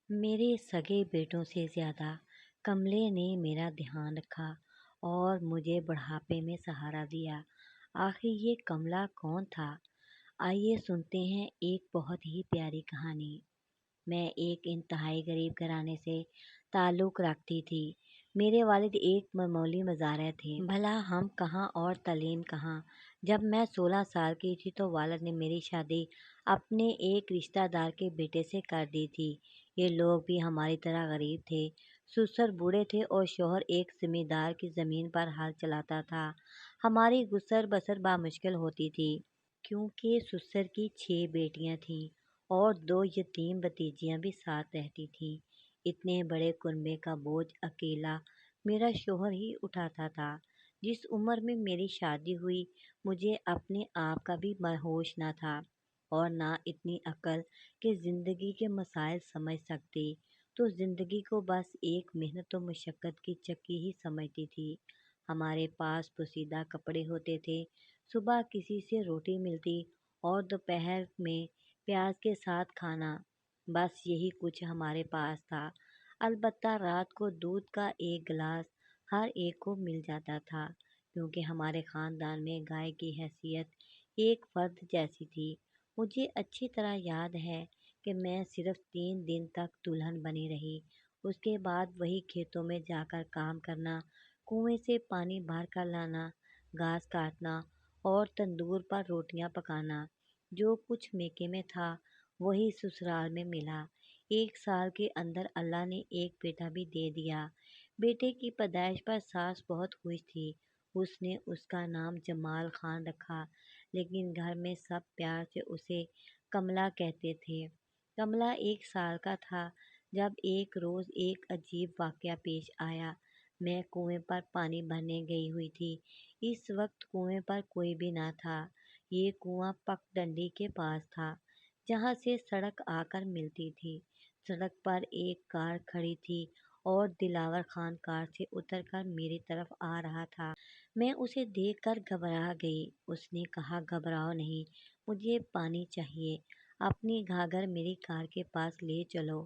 میرے سگے بیٹوں سے زیادہ کملے نے میرا دھیان رکھا اور مجھے بڑھاپے میں سہارا دیا۔ آخر یہ کملا کون تھا؟ آئیے سنتے ہیں ایک بہت ہی پیاری کہانی۔ میں ایک انتہائی غریب گھرانے سے تعلق رکھتی تھی۔ میرے والد ایک معمولی مزارع تھے، بھلا ہم کہاں اور تعلیم کہاں۔ جب میں 16 سال کی تھی تو والد نے میری شادی اپنے ایک رشتہ دار کے بیٹے سے کر دی تھی۔ یہ لوگ بھی ہماری طرح غریب تھے۔ سسر بوڑھے تھے اور شوہر ایک زمیندار کی زمین پر ہل چلاتا تھا۔ ہماری گزر بسر بامشکل ہوتی تھی، کیونکہ سسر کی 6 بیٹیاں تھیں اور 2 یتیم بھتیجیاں بھی ساتھ رہتی تھیں۔ اتنے بڑے کنبے کا بوجھ اکیلا میرا شوہر ہی اٹھاتا تھا۔ جس عمر میں میری شادی ہوئی مجھے اپنے آپ کا بھی ہوش نہ تھا اور نہ اتنی عقل کہ زندگی کے مسائل سمجھ سکتی، تو زندگی کو بس ایک محنت و مشقت کی چکی ہی سمجھتی تھی۔ ہمارے پاس پوسیدہ کپڑے ہوتے تھے، صبح کسی سے روٹی ملتی اور دوپہر میں پیاز کے ساتھ کھانا، بس یہی کچھ ہمارے پاس تھا۔ البتہ رات کو دودھ کا ایک گلاس ہر ایک کو مل جاتا تھا، کیونکہ ہمارے خاندان میں گائے کی حیثیت ایک فرد جیسی تھی۔ مجھے اچھی طرح یاد ہے کہ میں صرف 3 دن تک دلہن بنی رہی۔ اس کے بعد وہی کھیتوں میں جا کر کام کرنا، کنویں سے پانی بھر کر لانا، گھاس کاٹنا اور تندور پر روٹیاں پکانا۔ جو کچھ میکے میں تھا وہی سسرال میں ملا۔ 1 سال کے اندر اللہ نے ایک بیٹا بھی دے دیا۔ بیٹے کی پیدائش پر ساس بہت خوش تھی۔ اس نے اس کا نام جمال خان رکھا، لیکن گھر میں سب پیار سے اسے کملا کہتے تھے۔ کملا 1 سال کا تھا جب ایک روز ایک عجیب واقعہ پیش آیا۔ میں کنویں پر پانی بھرنے گئی ہوئی تھی۔ اس وقت کنویں پر کوئی بھی نہ تھا۔ یہ کنواں پک ڈنڈی کے پاس تھا، جہاں سے سڑک آ کر ملتی تھی۔ سڑک پر ایک کار کھڑی تھی اور دلاور خان کار سے اتر کر میری طرف آ رہا تھا۔ میں اسے دیکھ کر گھبرا گئی۔ اس نے کہا، گھبراؤ نہیں، مجھے پانی چاہیے۔ اپنی گھاگھر میری کار کے پاس لے چلو،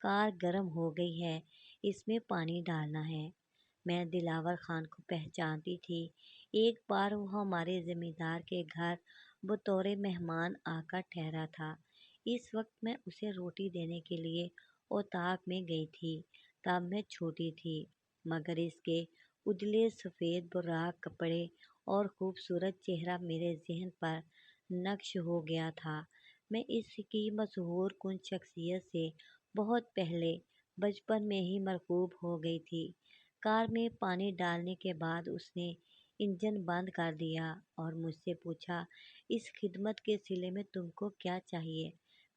کار گرم ہو گئی ہے، اس میں پانی ڈالنا ہے۔ میں دلاور خان کو پہچانتی تھی۔ ایک بار وہ ہمارے زمیندار کے گھر بطور مہمان آ کر ٹھہرا تھا۔ اس وقت میں اسے روٹی دینے کے لیے اتاق میں گئی تھی۔ تب میں چھوٹی تھی، مگر اس کے اجلے سفید براق کپڑے اور خوبصورت چہرہ میرے ذہن پر نقش ہو گیا تھا۔ میں اس کی مسحور کن شخصیت سے بہت پہلے بچپن میں ہی مرغوب ہو گئی تھی۔ کار میں پانی ڈالنے کے بعد اس نے انجن بند کر دیا اور مجھ سے پوچھا، اس خدمت کے صلے میں تم کو کیا چاہیے؟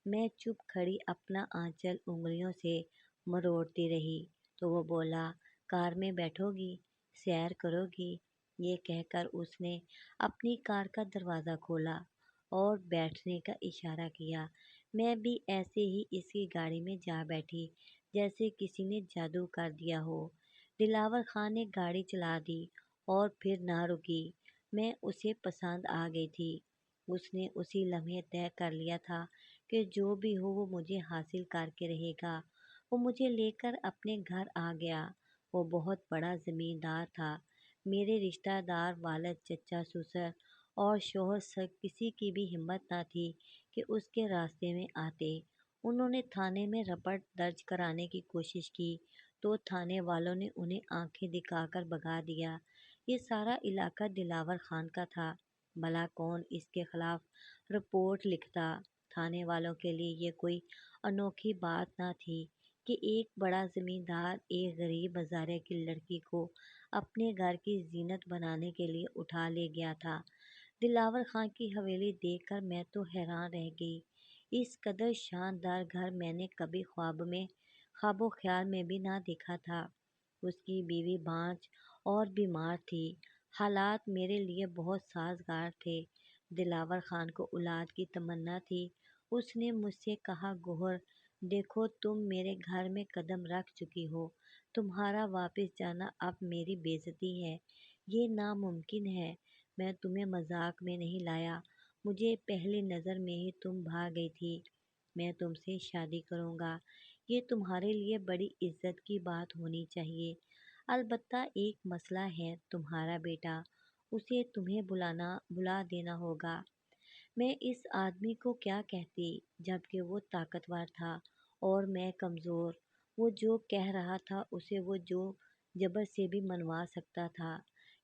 میں چپ کھڑی اپنا آنچل انگلیوں سے مروڑتی رہی تو وہ بولا، کار میں بیٹھو گی، سیر کرو گی؟ یہ کہہ کر اس نے اپنی کار کا دروازہ کھولا اور بیٹھنے کا اشارہ کیا۔ میں بھی ایسے ہی اس کی گاڑی میں جا بیٹھی جیسے کسی نے جادو کر دیا ہو۔ دلاور خان نے گاڑی چلا دی اور پھر نہ رکی۔ میں اسے پسند آ گئی تھی۔ اس نے اسی لمحے طے کر لیا تھا کہ جو بھی ہو وہ مجھے حاصل کر کے رہے گا۔ وہ مجھے لے کر اپنے گھر آ گیا۔ وہ بہت بڑا زمیندار تھا۔ میرے رشتہ دار، والد، چچا، سسر اور شوہر سب کسی کی بھی ہمت نہ تھی کہ اس کے راستے میں آتے۔ انہوں نے تھانے میں رپٹ درج کرانے کی کوشش کی تو تھانے والوں نے انہیں آنکھیں دکھا کر بھگا دیا۔ یہ سارا علاقہ دلاور خان کا تھا، بھلا کون اس کے خلاف رپورٹ لکھتا؟ تھانے والوں کے لیے یہ کوئی انوکھی بات نہ تھی کہ ایک بڑا زمیندار ایک غریب مزارع کی لڑکی کو اپنے گھر کی زینت بنانے کے لیے اٹھا لے گیا تھا۔ دلاور خان کی حویلی دیکھ کر میں تو حیران رہ گئی۔ اس قدر شاندار گھر میں نے کبھی خواب و خیال میں بھی نہ دیکھا تھا۔ اس کی بیوی بانجھ اور بیمار تھی۔ حالات میرے لیے بہت سازگار تھے۔ دلاور خان کو اولاد کی تمنا تھی۔ اس نے مجھ سے کہا، گوہر دیکھو، تم میرے گھر میں قدم رکھ چکی ہو، تمہارا واپس جانا اب میری بے عزتی ہے، یہ ناممکن ہے۔ میں تمہیں مذاق میں نہیں لایا، مجھے پہلی نظر میں ہی تم بھا گئی تھی۔ میں تم سے شادی کروں گا، یہ تمہارے لیے بڑی عزت کی بات ہونی چاہیے۔ البتہ ایک مسئلہ ہے، تمہارا بیٹا، اسے تمہیں بلا دینا ہوگا۔ میں اس آدمی کو کیا کہتی جبکہ وہ طاقتور تھا اور میں کمزور۔ وہ جو کہہ رہا تھا اسے وہ جو جبر سے بھی منوا سکتا تھا۔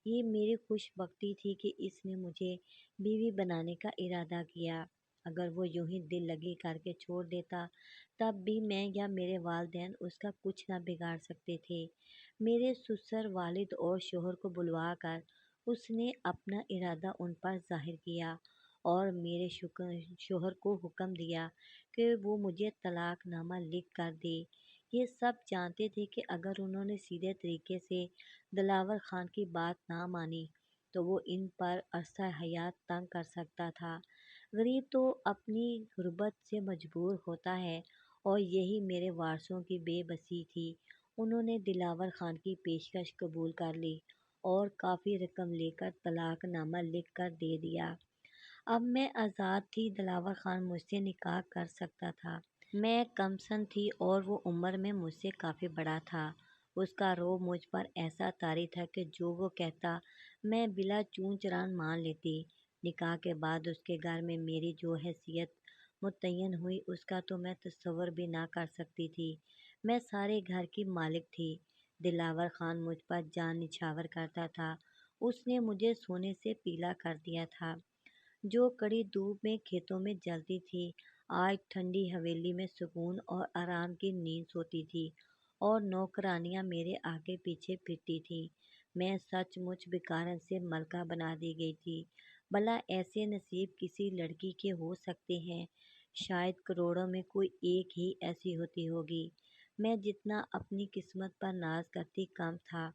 یہ میری خوش بختی تھی کہ اس نے مجھے بیوی بنانے کا ارادہ کیا۔ اگر وہ یوں ہی دل لگی کر کے چھوڑ دیتا تب بھی میں یا میرے والدین اس کا کچھ نہ بگاڑ سکتے تھے۔ میرے سسر والد اور شوہر کو بلوا کر اس نے اپنا ارادہ ان پر ظاہر کیا اور میرے شوہر کو حکم دیا کہ وہ مجھے طلاق نامہ لکھ کر دے۔ یہ سب جانتے تھے کہ اگر انہوں نے سیدھے طریقے سے دلاور خان کی بات نہ مانی تو وہ ان پر عرصہ حیات تنگ کر سکتا تھا۔ غریب تو اپنی غربت سے مجبور ہوتا ہے، اور یہی میرے وارثوں کی بے بسی تھی۔ انہوں نے دلاور خان کی پیشکش قبول کر لی اور کافی رقم لے کر طلاق نامہ لکھ کر دے دیا۔ اب میں آزاد تھی، دلاور خان مجھ سے نکاح کر سکتا تھا۔ میں کم سن تھی اور وہ عمر میں مجھ سے کافی بڑا تھا۔ اس کا رعب مجھ پر ایسا طاری تھا کہ جو وہ کہتا میں بلا چون چران مان لیتی۔ نکاح کے بعد اس کے گھر میں میری جو حیثیت متعین ہوئی اس کا تو میں تصور بھی نہ کر سکتی تھی۔ میں سارے گھر کی مالک تھی۔ دلاور خان مجھ پر جان نچھاور کرتا تھا۔ اس نے مجھے سونے سے پیلا کر دیا تھا۔ جو کڑی دھوپ میں کھیتوں میں جلتی تھی آج ٹھنڈی حویلی میں سکون اور آرام کی نیند سوتی تھی، اور نوکرانیاں میرے آگے پیچھے پھرتی تھیں۔ میں سچ مچ بکارن سے ملکہ بنا دی گئی تھی۔ بھلا ایسے نصیب کسی لڑکی کے ہو سکتے ہیں؟ شاید کروڑوں میں کوئی ایک ہی ایسی ہوتی ہوگی۔ میں جتنا اپنی قسمت پر ناز کرتی کم تھا۔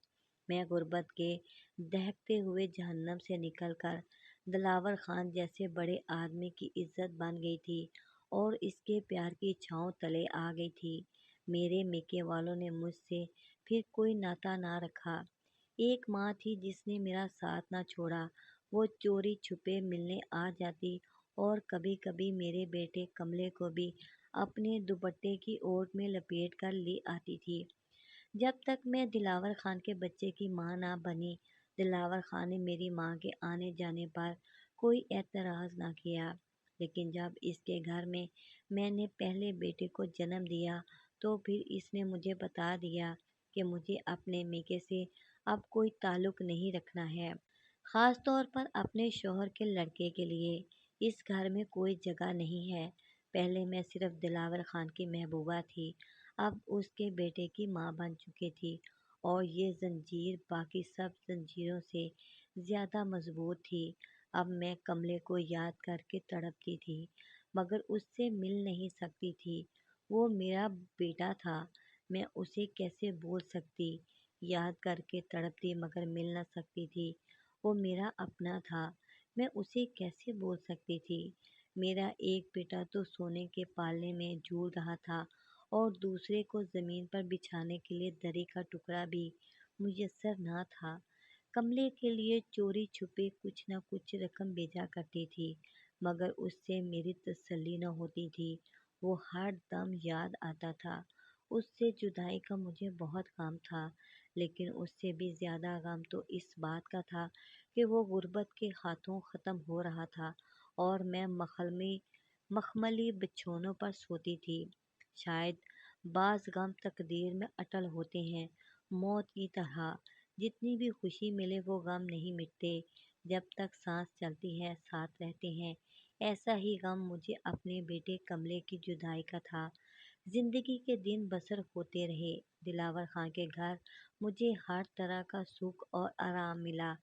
میں غربت کے دہکتے ہوئے جہنم سے نکل کر دلاور خان جیسے بڑے آدمی کی عزت بن گئی تھی اور اس کے پیار کی چھاؤں تلے آ گئی تھی۔ میرے میکے والوں نے مجھ سے پھر کوئی ناطہ نہ رکھا۔ ایک ماں تھی جس نے میرا ساتھ نہ چھوڑا۔ وہ چوری چھپے ملنے آ جاتی اور کبھی کبھی میرے بیٹے کملے کو بھی اپنے دوپٹے کی اوٹ میں لپیٹ کر لے آتی تھی۔ جب تک میں دلاور خان کے بچے کی ماں نہ بنی، دلاور خان نے میری ماں کے آنے جانے پر کوئی اعتراض نہ کیا۔ لیکن جب اس کے گھر میں نے پہلے بیٹے کو جنم دیا تو پھر اس نے مجھے بتا دیا کہ مجھے اپنے میکے سے اب کوئی تعلق نہیں رکھنا ہے، خاص طور پر اپنے شوہر کے لڑکے کے لیے۔ اس گھر میں کوئی جگہ نہیں ہے۔ پہلے میں صرف دلاور خان کی محبوبہ تھی، اب اس کے بیٹے کی ماں بن چکی تھی، اور یہ زنجیر باقی سب زنجیروں سے زیادہ مضبوط تھی۔ اب میں کملے کو یاد کر کے تڑپتی تھی مگر اس سے مل نہیں سکتی تھی۔ وہ میرا بیٹا تھا، میں اسے کیسے بھول سکتی؟ یاد کر کے تڑپتی مگر مل نہ سکتی تھی۔ وہ میرا اپنا تھا، میں اسے کیسے بھول سکتی تھی؟ میرا ایک بیٹا تو سونے کے پالنے میں جھول رہا تھا اور دوسرے کو زمین پر بچھانے کے لیے دری کا ٹکڑا بھی میسر نہ تھا۔ کملے کے لیے چوری چھپے کچھ نہ کچھ رقم بھیجا کرتی تھی مگر اس سے میری تسلی نہ ہوتی تھی۔ وہ ہر دم یاد آتا تھا۔ اس سے جدائی کا مجھے بہت غم تھا، لیکن اس سے بھی زیادہ غم تو اس بات کا تھا کہ وہ غربت کے ہاتھوں ختم ہو رہا تھا اور میں مخملی بچھونوں پر سوتی تھی۔ شاید بعض غم تقدیر میں اٹل ہوتے ہیں، موت کی طرح۔ جتنی بھی خوشی ملے وہ غم نہیں مٹتے، جب تک سانس چلتی ہے ساتھ رہتے ہیں۔ ایسا ہی غم مجھے اپنے بیٹے کملے کی جدائی کا تھا۔ زندگی کے دن بسر ہوتے رہے۔ دلاور خان کے گھر مجھے ہر طرح کا سکھ اور آرام ملا۔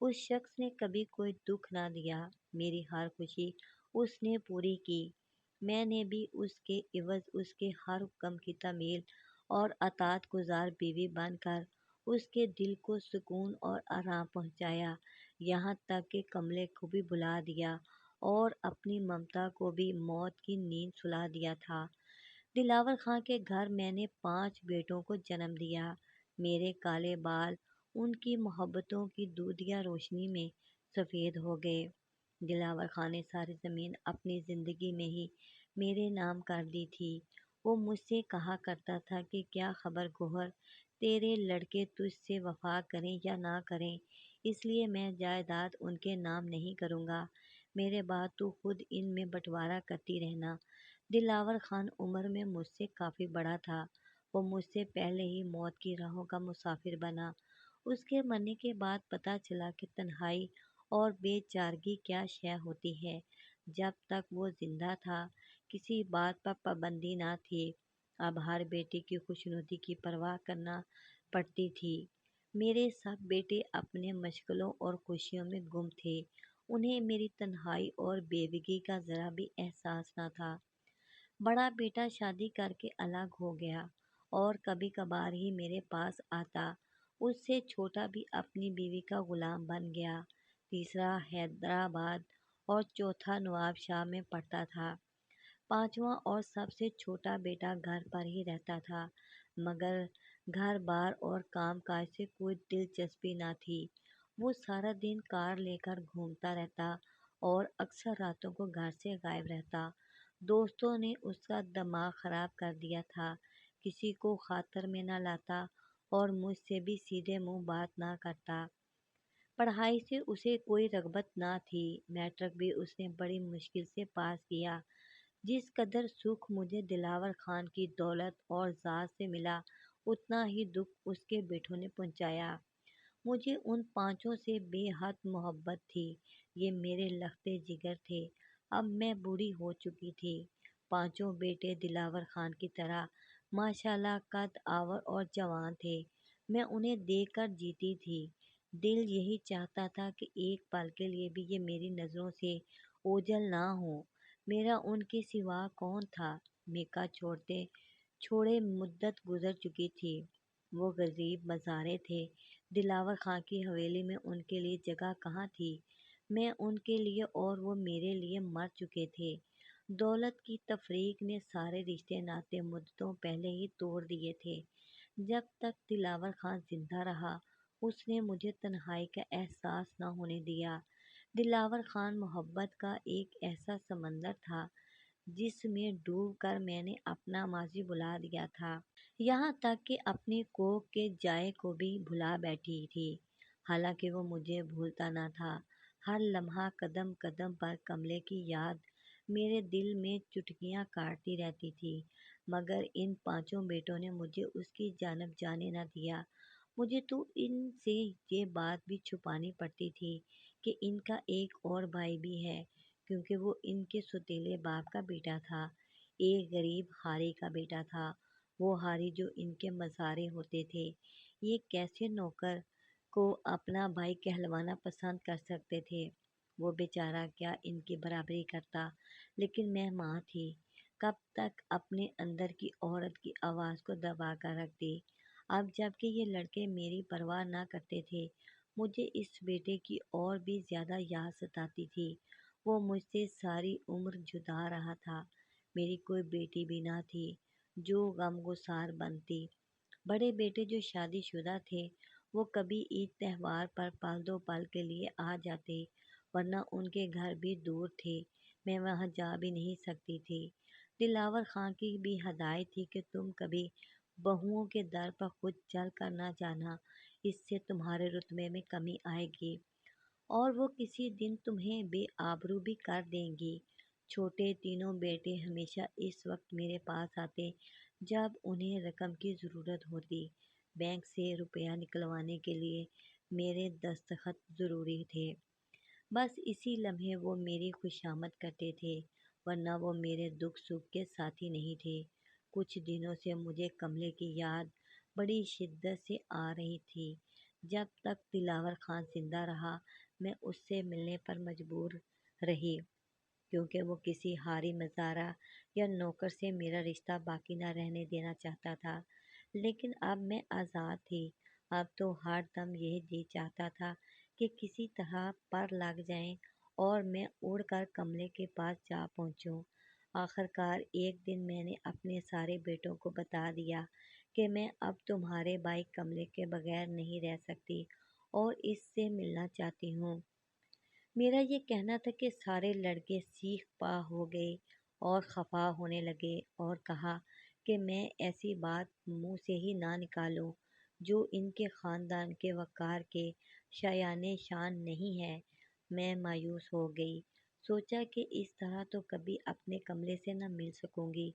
اس شخص نے کبھی کوئی دکھ نہ دیا۔ میری ہر خوشی اس نے پوری کی۔ میں نے بھی اس کے عوض اس کے ہر حکم کی تعمیل اور اطاعت گزار بیوی بن کر اس کے دل کو سکون اور آرام پہنچایا، یہاں تک کہ کملے کو بھی بھلا دیا اور اپنی ممتا کو بھی موت کی نیند سلا دیا تھا۔ دلاور خان کے گھر میں نے 5 بیٹوں کو جنم دیا۔ میرے کالے بال ان کی محبتوں کی دودھیا روشنی میں سفید ہو گئے۔ دلاور خان نے ساری زمین اپنی زندگی میں ہی میرے نام کر دی تھی۔ وہ مجھ سے کہا کرتا تھا کہ کیا خبر گوہر، تیرے لڑکے تجھ سے وفا کریں یا نہ کریں، اس لیے میں جائیداد ان کے نام نہیں کروں گا، میرے بعد تو خود ان میں بٹوارا کرتی رہنا۔ دلاور خان عمر میں مجھ سے کافی بڑا تھا، وہ مجھ سے پہلے ہی موت کی راہوں کا مسافر بنا۔ اس کے مرنے کے بعد پتہ چلا کہ تنہائی اور بے چارگی کیا شے ہوتی ہے۔ جب تک وہ زندہ تھا کسی بات پر پابندی نہ تھی، اب ہر بیٹے کی خوشنودی کی پرواہ کرنا پڑتی تھی۔ میرے سب بیٹے اپنے مشغلوں اور خوشیوں میں گم تھے، انہیں میری تنہائی اور بیوگی کا ذرا بھی احساس نہ تھا۔ بڑا بیٹا شادی کر کے الگ ہو گیا اور کبھی کبھار ہی میرے پاس آتا، اس سے چھوٹا بھی اپنی بیوی کا غلام بن گیا، تیسرا حیدرآباد اور چوتھا نواب شاہ میں پڑھتا تھا، پانچواں اور سب سے چھوٹا بیٹا گھر پر ہی رہتا تھا، مگر گھر بار اور کام کاج سے کوئی دلچسپی نہ تھی، وہ سارا دن کار لے کر گھومتا رہتا اور اکثر راتوں کو گھر سے غائب رہتا۔ دوستوں نے اس کا دماغ خراب کر دیا تھا، کسی کو خاطر میں نہ لاتا اور مجھ سے بھی سیدھے منہ بات نہ کرتا۔ پڑھائی سے اسے کوئی رغبت نہ تھی، میٹرک بھی اس نے بڑی مشکل سے پاس کیا۔ جس قدر سکھ مجھے دلاور خان کی دولت اور ذات سے ملا، اتنا ہی دکھ اس کے بیٹوں نے پہنچایا۔ مجھے ان پانچوں سے بے حد محبت تھی، یہ میرے لختے جگر تھے۔ اب میں بوڑھی ہو چکی تھی، پانچوں بیٹے دلاور خان کی طرح ماشاءاللہ قد آور اور جوان تھے، میں انہیں دیکھ کر جیتی تھی، دل یہی چاہتا تھا کہ ایک پل کے لیے بھی یہ میری نظروں سے اوجھل نہ ہو۔ میرا ان کے سوا کون تھا؟ میکا چھوڑتے چھوڑے مدت گزر چکی تھی، وہ غریب مزارے تھے، دلاور خان کی حویلی میں ان کے لیے جگہ کہاں تھی؟ میں ان کے لیے اور وہ میرے لیے مر چکے تھے۔ دولت کی تفریق نے سارے رشتے ناطے مدتوں پہلے ہی توڑ دیے تھے۔ جب تک دلاور خان زندہ رہا اس نے مجھے تنہائی کا احساس نہ ہونے دیا۔ دلاور خان محبت کا ایک ایسا سمندر تھا جس میں ڈوب کر میں نے اپنا ماضی بھلا دیا تھا، یہاں تک کہ اپنی کوکھ کے جائے کو بھی بھلا بیٹھی تھی، حالانکہ وہ مجھے بھولتا نہ تھا۔ ہر لمحہ قدم قدم پر کملے کی یاد میرے دل میں چٹکیاں کاٹتی رہتی تھی، مگر ان پانچوں بیٹوں نے مجھے اس کی جانب جانے نہ دیا۔ مجھے تو ان سے یہ بات بھی چھپانی پڑتی تھی کہ ان کا ایک اور بھائی بھی ہے، کیونکہ وہ ان کے سوتیلے باپ کا بیٹا تھا، ایک غریب ہاری کا بیٹا تھا، وہ ہاری جو ان کے مزارے ہوتے تھے۔ یہ کیسے نوکر کو اپنا بھائی کہلوانا پسند کر سکتے تھے؟ وہ بیچارہ کیا ان کی برابری کرتا، لیکن میں ماں تھی، کب تک اپنے اندر کی عورت کی آواز کو دبا کر رکھتی؟ اب جب کہ یہ لڑکے میری پرواہ نہ کرتے تھے، مجھے اس بیٹے کی اور بھی زیادہ یاد ستاتی تھی، وہ مجھ سے ساری عمر جدا رہا تھا، میری کوئی بیٹی بھی نہ تھی جو غمگسار بنتی۔ بڑے بیٹے جو شادی شدہ تھے وہ کبھی عید تہوار پر پل دو پل کے لیے آ جاتے، ورنہ ان کے گھر بھی دور تھے، میں وہاں جا بھی نہیں سکتی تھی۔ دلاور خان کی بھی ہدایت تھی کہ تم کبھی بہوؤں کے در پر خود چل کر نہ جانا، اس سے تمہارے رتبے میں کمی آئے گی اور وہ کسی دن تمہیں بے آبرو بھی کر دیں گی۔ چھوٹے تینوں بیٹے ہمیشہ اس وقت میرے پاس آتے جب انہیں رقم کی ضرورت ہوتی، بینک سے روپیہ نکلوانے کے لیے میرے دستخط ضروری تھے، بس اسی لمحے وہ میری خوشامد کرتے تھے، ورنہ وہ میرے دکھ سکھ کے ساتھی نہیں تھے۔ کچھ دنوں سے مجھے کملے کی یاد بڑی شدت سے آ رہی تھی، جب تک دلاور خان زندہ رہا میں اس سے ملنے پر مجبور رہی، کیونکہ وہ کسی ہاری مزارہ یا نوکر سے میرا رشتہ باقی نہ رہنے دینا چاہتا تھا۔ لیکن اب میں آزاد تھی، اب تو ہر دم یہ جی چاہتا تھا کہ کسی طرح پر لگ جائیں اور میں اڑ کر کملے کے پاس جا پہنچوں۔ آخرکار ایک دن میں نے اپنے سارے بیٹوں کو بتا دیا کہ میں اب تمہارے بھائی کملے کے بغیر نہیں رہ سکتی اور اس سے ملنا چاہتی ہوں۔ میرا یہ کہنا تھا کہ سارے لڑکے سیخ پا ہو گئے اور خفا ہونے لگے اور کہا کہ میں ایسی بات منہ سے ہی نہ نکالوں جو ان کے خاندان کے وقار کے شایان شان نہیں ہے۔ میں مایوس ہو گئی، سوچا کہ اس طرح تو کبھی اپنے کملے سے نہ مل سکوں گی،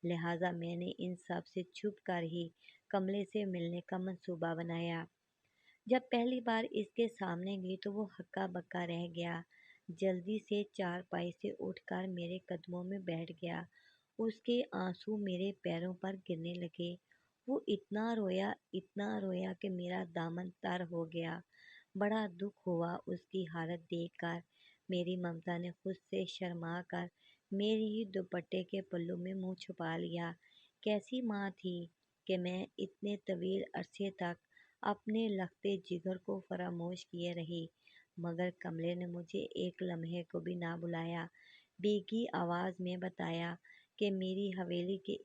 لہٰذا میں نے ان سب سے چھپ کر ہی کملے سے ملنے کا منصوبہ بنایا۔ جب پہلی بار اس کے سامنے گئی تو وہ ہکا بکا رہ گیا، جلدی سے چارپائی سے اٹھ کر میرے قدموں میں بیٹھ گیا۔ اس کے آنسو میرے پیروں پر گرنے لگے۔ وہ اتنا رویا کہ میرا دامن تر ہو گیا۔ بڑا دکھ ہوا اس کی حالت دیکھ کر۔ میری ممتا نے خود سے شرما کر میری ہی دوپٹے کے پلو میں منہ چھپا لیا۔ کیسی ماں تھی کہ میں اتنے طویل عرصے تک اپنے لختے جگر کو فراموش کیے رہی، مگر کملے نے مجھے ایک لمحے کو بھی نہ بلایا۔ بھیگی آواز میں بتایا کہ میری حویلی کے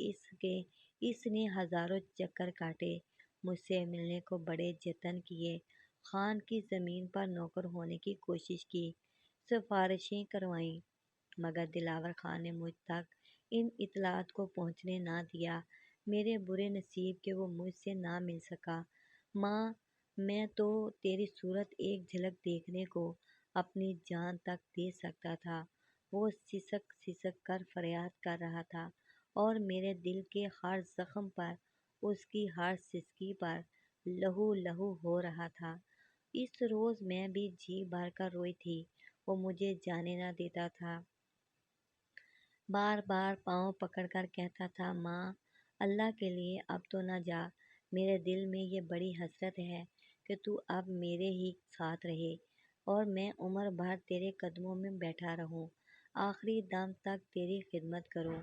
اس نے ہزاروں چکر کاٹے، مجھ سے ملنے کو بڑے جتن کیے، خان کی زمین پر نوکر ہونے کی کوشش کی، سفارشیں کروائیں، مگر دلاور خان نے مجھ تک ان اطلاعات کو پہنچنے نہ دیا۔ میرے برے نصیب کہ وہ مجھ سے نہ مل سکا۔ ماں، میں تو تیری صورت ایک جھلک دیکھنے کو اپنی جان تک دے سکتا تھا۔ وہ سسک سسک کر فریاد کر رہا تھا اور میرے دل کے ہر زخم پر، اس کی ہر سسکی پر لہو لہو ہو رہا تھا۔ اس روز میں بھی جی بھر کر روئی تھی۔ وہ مجھے جانے نہ دیتا تھا، بار بار پاؤں پکڑ کر کہتا تھا، ماں، اللہ کے لیے اب تو نہ جا، میرے دل میں یہ بڑی حسرت ہے کہ تو اب میرے ہی ساتھ رہے اور میں عمر بھر تیرے قدموں میں بیٹھا رہوں، آخری دم تک تیری خدمت کروں۔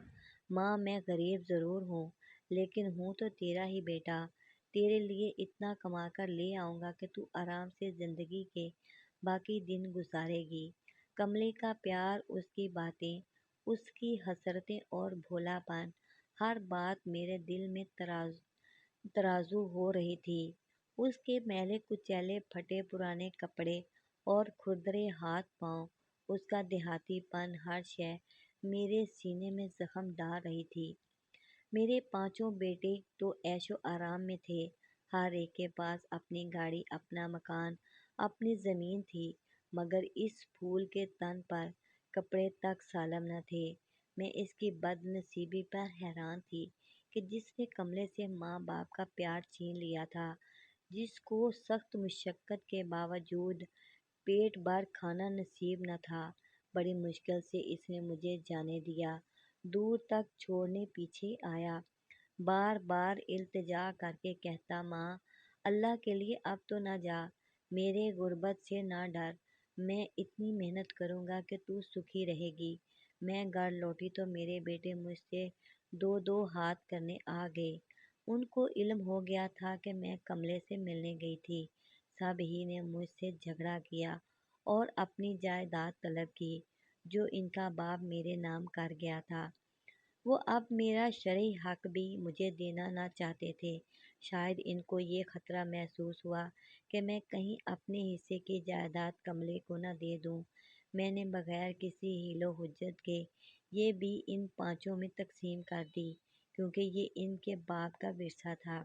ماں، میں غریب ضرور ہوں، لیکن ہوں تو تیرا ہی بیٹا، تیرے لیے اتنا کما کر لے آؤں گا کہ تو آرام سے زندگی کے باقی دن گزارے گی۔ کملے کا پیار، اس کی باتیں، اس کی حسرتیں اور بھولا پن، ہر بات میرے دل میں ترازو ہو رہی تھی۔ اس کے میلے کچیلے پھٹے پرانے کپڑے اور کھردرے ہاتھ پاؤں، اس کا دیہاتی پن، ہر شے میرے سینے میں زخم ڈال رہی تھی۔ میرے پانچوں بیٹے تو عیش و آرام میں تھے، ہر ایک کے پاس اپنی گاڑی، اپنا مکان، اپنی زمین تھی، مگر اس پھول کے تن پر کپڑے تک سالم نہ تھے۔ میں اس کی بد نصیبی پر حیران تھی کہ جس نے کملے سے ماں باپ کا پیار چھین لیا تھا، جس کو سخت مشقت کے باوجود پیٹ بھر کھانا نصیب نہ تھا، بڑی مشکل سے اس نے مجھے جانے دیا، دور تک چھوڑنے پیچھے آیا، بار بار التجا کر کے کہتا، ماں، اللہ کے لیے اب تو نہ جا، میرے غربت سے نہ ڈر، میں اتنی محنت کروں گا کہ تو سکھی رہے گی۔ میں گھر لوٹی تو میرے بیٹے مجھ سے دو دو ہاتھ کرنے آ گئے۔ ان کو علم ہو گیا تھا کہ میں کملے سے ملنے گئی تھی۔ سب ہی نے مجھ سے جھگڑا کیا اور اپنی جائیداد طلب کی، جو ان کا باپ میرے نام کر گیا تھا۔ وہ اب میرا شرعی حق بھی مجھے دینا نہ چاہتے تھے۔ شاید ان کو یہ خطرہ محسوس ہوا کہ میں کہیں اپنے حصے کی جائیداد کملے کو نہ دے دوں۔ میں نے بغیر کسی حیل و حجت کے یہ بھی ان پانچوں میں تقسیم کر دی، کیونکہ یہ ان کے باپ کا ورثہ تھا۔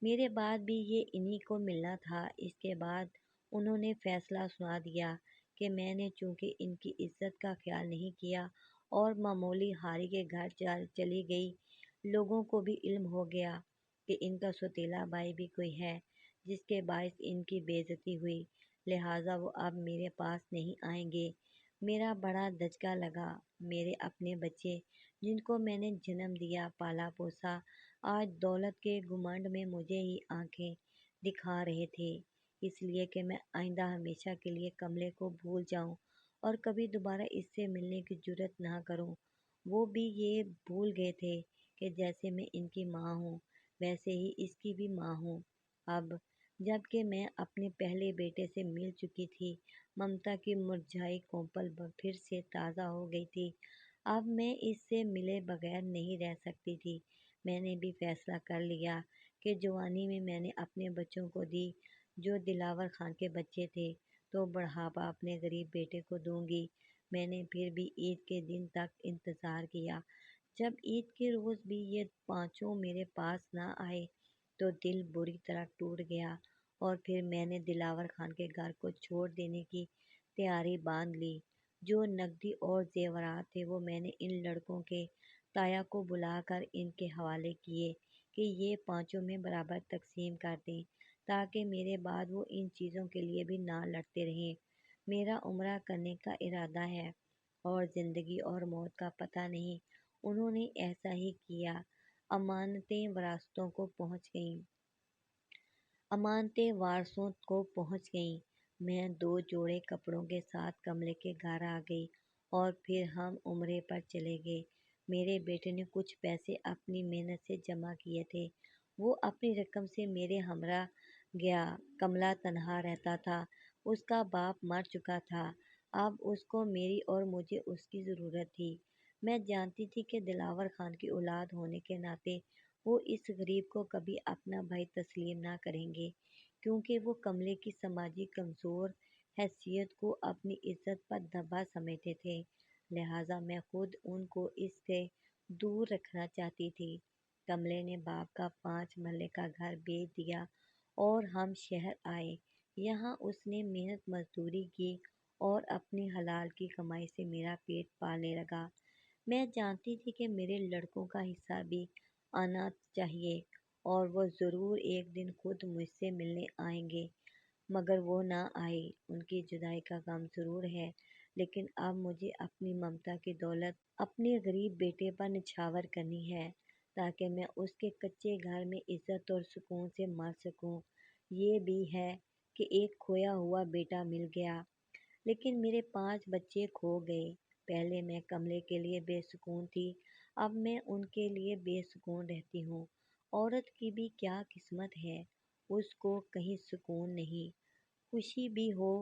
میرے بعد بھی یہ انہی کو ملنا تھا۔ اس کے بعد انہوں نے فیصلہ سنا دیا کہ میں نے چونکہ ان کی عزت کا خیال نہیں کیا اور معمولی ہاری کے گھر چلی گئی، لوگوں کو بھی علم ہو گیا کہ ان کا سوتیلا بھائی بھی کوئی ہے جس کے باعث ان کی بے عزتی ہوئی، لہٰذا وہ اب میرے پاس نہیں آئیں گے۔ میرا بڑا دھچکا لگا۔ میرے اپنے بچے، جن کو میں نے جنم دیا، پالا پوسا، آج دولت کے گھمنڈ میں مجھے ہی آنکھیں دکھا رہے تھے، اس لیے کہ میں آئندہ ہمیشہ کے لیے کملے کو بھول جاؤں اور کبھی دوبارہ اس سے ملنے کی جرات نہ کروں۔ وہ بھی یہ بھول گئے تھے کہ جیسے میں ان کی ماں ہوں، ویسے ہی اس کی بھی ماں ہوں۔ اب جب کہ میں اپنے پہلے بیٹے سے مل چکی تھی، ممتا کی مرجھائی کونپل پھر سے تازہ ہو گئی تھی۔ اب میں اس سے ملے بغیر نہیں رہ سکتی تھی۔ میں نے بھی فیصلہ کر لیا کہ جوانی میں نے اپنے بچوں کو دی جو دلاور خان کے بچے تھے، تو بڑھاپا اپنے غریب بیٹے کو دوں گی۔ میں نے پھر بھی عید کے دن تک انتظار کیا، جب عید کے روز بھی یہ پانچوں میرے پاس نہ آئے تو دل بری طرح ٹوٹ گیا، اور پھر میں نے دلاور خان کے گھر کو چھوڑ دینے کی تیاری باندھ لی۔ جو نقدی اور زیورات تھے وہ میں نے ان لڑکوں کے تایا کو بلا کر ان کے حوالے کیے کہ یہ پانچوں میں برابر تقسیم کر دیں، تاکہ میرے بعد وہ ان چیزوں کے لیے بھی نہ لڑتے رہیں۔ میرا عمرہ کرنے کا ارادہ ہے اور زندگی اور موت کا پتہ نہیں۔ انہوں نے ایسا ہی کیا۔ امانتیں وراثتوں کو پہنچ گئیں امانتیں وارثوں کو پہنچ گئیں۔ میں 2 جوڑے کپڑوں کے ساتھ کملے کے گھر آ گئی اور پھر ہم عمرے پر چلے گئے۔ میرے بیٹے نے کچھ پیسے اپنی محنت سے جمع کیے تھے۔ وہ اپنی رقم سے میرے ہمراہ گیا۔ کملا تنہا رہتا تھا۔ اس کا باپ مر چکا تھا۔ اب اس کو میری اور مجھے اس کی ضرورت تھی۔ میں جانتی تھی کہ دلاور خان کی اولاد ہونے کے ناطے وہ اس غریب کو کبھی اپنا بھائی تسلیم نہ کریں گے، کیونکہ وہ کملے کی سماجی کمزور حیثیت کو اپنی عزت پر دبا سمجھتے تھے، لہٰذا میں خود ان کو اس سے دور رکھنا چاہتی تھی۔ کملے نے باپ کا 5 محلے کا گھر بیچ دیا اور ہم شہر آئے۔ یہاں اس نے محنت مزدوری کی اور اپنی حلال کی کمائی سے میرا پیٹ پالنے لگا۔ میں جانتی تھی کہ میرے لڑکوں کا حصہ بھی آنا چاہیے اور وہ ضرور ایک دن خود مجھ سے ملنے آئیں گے، مگر وہ نہ آئے۔ ان کی جدائی کا غم ضرور ہے، لیکن اب مجھے اپنی ممتا کی دولت اپنے غریب بیٹے پر نچھاور کرنی ہے، تاکہ میں اس کے کچے گھر میں عزت اور سکون سے مر سکوں۔ یہ بھی ہے کہ ایک کھویا ہوا بیٹا مل گیا، لیکن میرے 5 بچے کھو گئے۔ پہلے میں کملے کے لیے بے سکون تھی، اب میں ان کے لیے بے سکون رہتی ہوں۔ عورت کی بھی کیا قسمت ہے، اس کو کہیں سکون نہیں۔ خوشی بھی ہو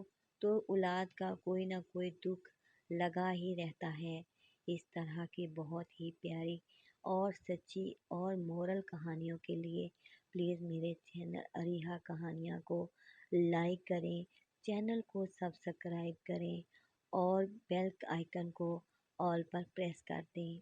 تو اولاد کا کوئی نہ کوئی دکھ لگا ہی رہتا ہے۔ اس طرح کی بہت ہی پیاری اور سچی اور مورل کہانیوں کے لیے پلیز میرے چینل اریحا کہانیاں کو لائک کریں، چینل کو سبسکرائب کریں اور بیل آئیکن کو آل پر پریس کر دیں۔